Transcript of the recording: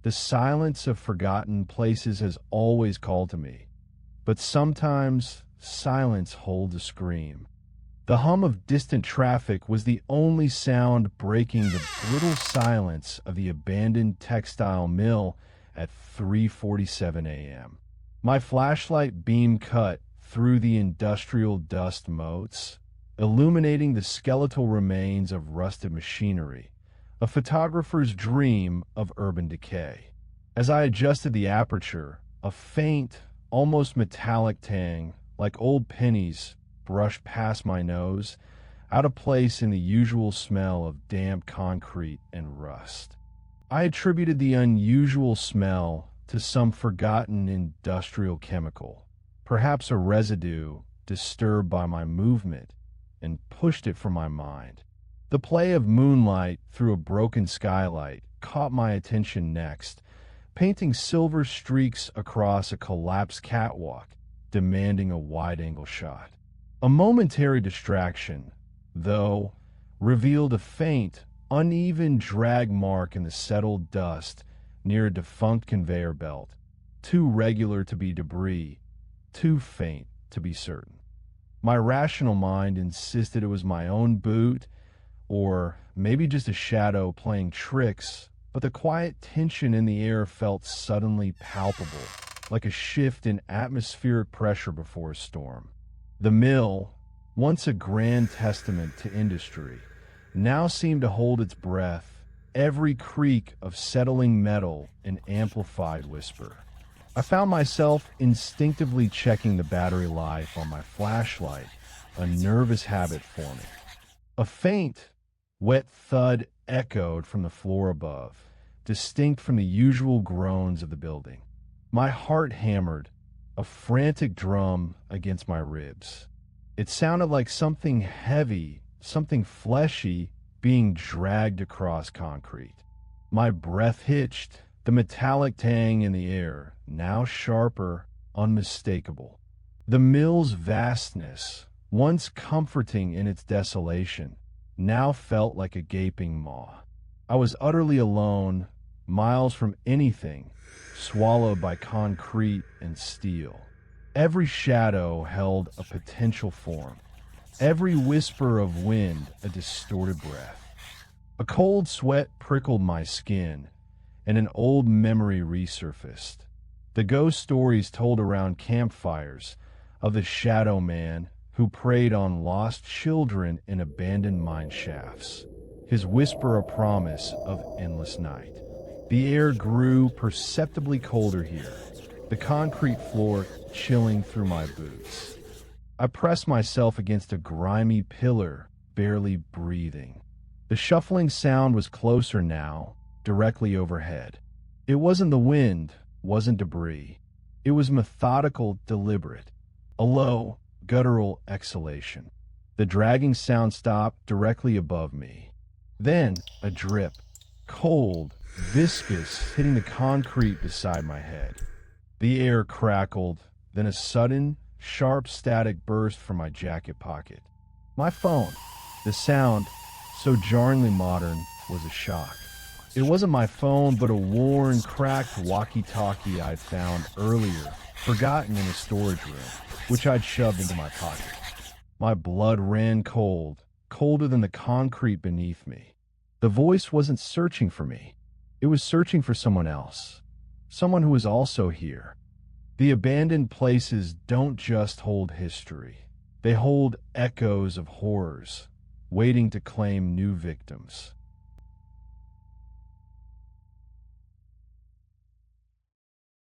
The silence of forgotten places has always called to me, but sometimes silence holds a scream. The hum of distant traffic was the only sound breaking the brittle silence of the abandoned textile mill at 3:47 a.m. My flashlight beam cut through the industrial dust motes, illuminating the skeletal remains of rusted machinery, a photographer's dream of urban decay. As I adjusted the aperture, a faint, almost metallic tang, like old pennies, brushed past my nose, out of place in the usual smell of damp concrete and rust. I attributed the unusual smell to some forgotten industrial chemical, perhaps a residue disturbed by my movement, and pushed it from my mind. The play of moonlight through a broken skylight caught my attention next, painting silver streaks across a collapsed catwalk, demanding a wide-angle shot. A momentary distraction, though, revealed a faint, uneven drag mark in the settled dust near a defunct conveyor belt, too regular to be debris, too faint to be certain. My rational mind insisted it was my own boot, or maybe just a shadow playing tricks, but the quiet tension in the air felt suddenly palpable, like a shift in atmospheric pressure before a storm. The mill, once a grand testament to industry, now seemed to hold its breath, every creak of settling metal an amplified whisper. I found myself instinctively checking the battery life on my flashlight, a nervous habit forming. A faint, wet thud echoed from the floor above, distinct from the usual groans of the building. My heart hammered, a frantic drum against my ribs. It sounded like something heavy, something fleshy, being dragged across concrete. My breath hitched, the metallic tang in the air, now sharper, unmistakable. The mill's vastness, once comforting in its desolation, now felt like a gaping maw. I was utterly alone, miles from anything, swallowed by concrete and steel. Every shadow held a potential form, every whisper of wind a distorted breath. A cold sweat prickled my skin, and an old memory resurfaced. The ghost stories told around campfires of the shadow man who preyed on lost children in abandoned mine shafts, his whisper a promise of endless night. The air grew perceptibly colder here, the concrete floor chilling through my boots. I pressed myself against a grimy pillar, barely breathing. The shuffling sound was closer now, directly overhead. It wasn't the wind, wasn't debris. It was methodical, deliberate. A low, guttural exhalation. The dragging sound stopped directly above me. Then a drip, cold, viscous, hitting the concrete beside my head. The air crackled, then a sudden, sharp static burst from my jacket pocket. My phone. The sound, so jarringly modern, was a shock. It wasn't my phone, but a worn, cracked walkie-talkie I'd found earlier, forgotten in a storage room, which I'd shoved into my pocket. My blood ran cold, colder than the concrete beneath me. The voice wasn't searching for me. It was searching for someone else, someone who was also here. The abandoned places don't just hold history. They hold echoes of horrors, waiting to claim new victims.